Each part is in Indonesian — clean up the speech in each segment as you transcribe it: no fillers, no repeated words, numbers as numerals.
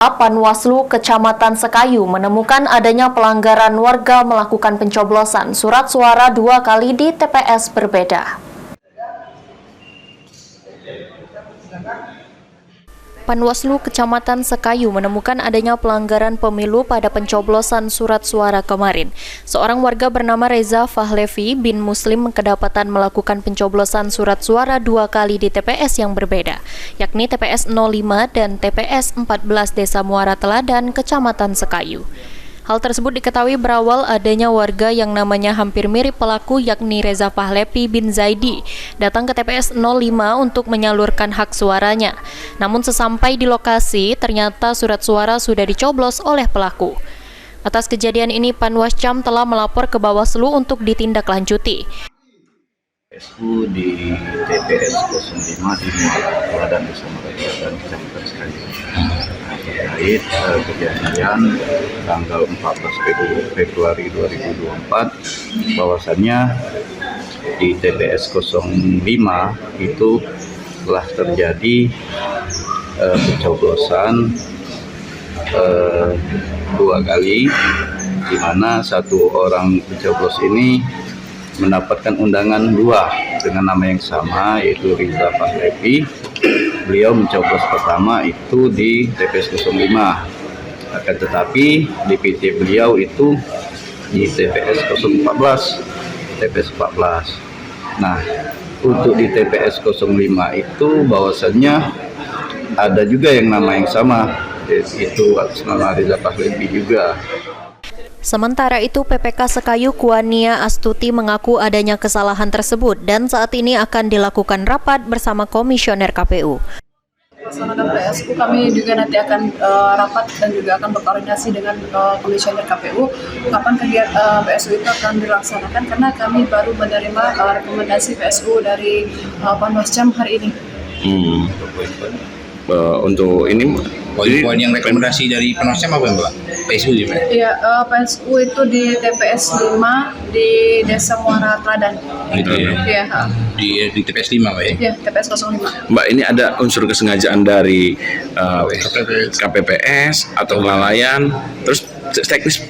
Panwaslu Kecamatan Sekayu menemukan adanya pelanggaran warga melakukan pencoblosan surat suara 2 kali di TPS berbeda. Panwaslu Kecamatan Sekayu menemukan adanya pelanggaran pemilu pada pencoblosan surat suara kemarin. Seorang warga bernama Reza Fahlevi bin Muslim kedapatan melakukan pencoblosan surat suara 2 kali di TPS yang berbeda, yakni TPS 05 dan TPS 14 Desa Muara Teladan, Kecamatan Sekayu. Hal tersebut diketahui berawal adanya warga yang namanya hampir mirip pelaku, yakni Reza Fahlevi bin Zaidi, datang ke TPS 05 untuk menyalurkan hak suaranya. Namun sesampai di lokasi, ternyata surat suara sudah dicoblos oleh pelaku. Atas kejadian ini, Panwascam telah melapor ke Bawaslu untuk ditindaklanjuti. PSU di TPS 05 di Muara Teladan Desa Muara Teladan, Kecamatan Sekayu. Terkait kejadian tanggal 14 Februari 2024 bahwasannya di TPS 05 itu telah terjadi pencoblosan 2 kali, di mana satu orang pencoblos ini mendapatkan undangan 2 dengan nama yang sama, yaitu Reza Fahlevi. Beliau mencoblos pertama itu di TPS 05, akan tetapi DPT beliau itu di TPS 014, TPS 14. Nah, untuk di TPS 05 itu bahwasannya ada juga yang nama yang sama, yaitu atas nama Reza Fahlevi juga. Sementara itu, PPK Sekayu Kuania Astuti mengaku adanya kesalahan tersebut dan saat ini akan dilakukan rapat bersama Komisioner KPU. Melaksanakan PSU, kami juga nanti akan rapat dan juga akan berkoordinasi dengan Komisioner KPU kapan kegiatan PSU itu akan dilaksanakan, karena kami baru menerima rekomendasi PSU dari Panwascam hari ini. Untuk ini poin yang rekomendasi dari Panwascam apa Mbak? PSU di mana? Iya, PSU itu di TPS 5 di Desa Muara Teladan. Gitu ya. Iya, Di TPS 5 Mbak ya? Iya, TPS 05. Mbak, ini ada unsur kesengajaan dari KPPS atau kelalaian, terus teknis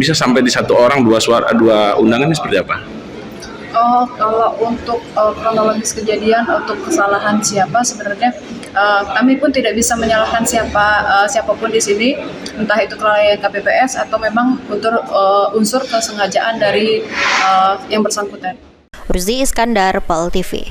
bisa sampai di satu orang 2 suara 2 undangan ini seperti apa? Oh, kalau untuk kronologis kejadian, untuk kesalahan siapa, sebenarnya kami pun tidak bisa menyalahkan siapapun di sini, entah itu kelalaian KPPS atau memang unsur kesengajaan dari yang bersangkutan. Ruzi Iskandar, PAL TV.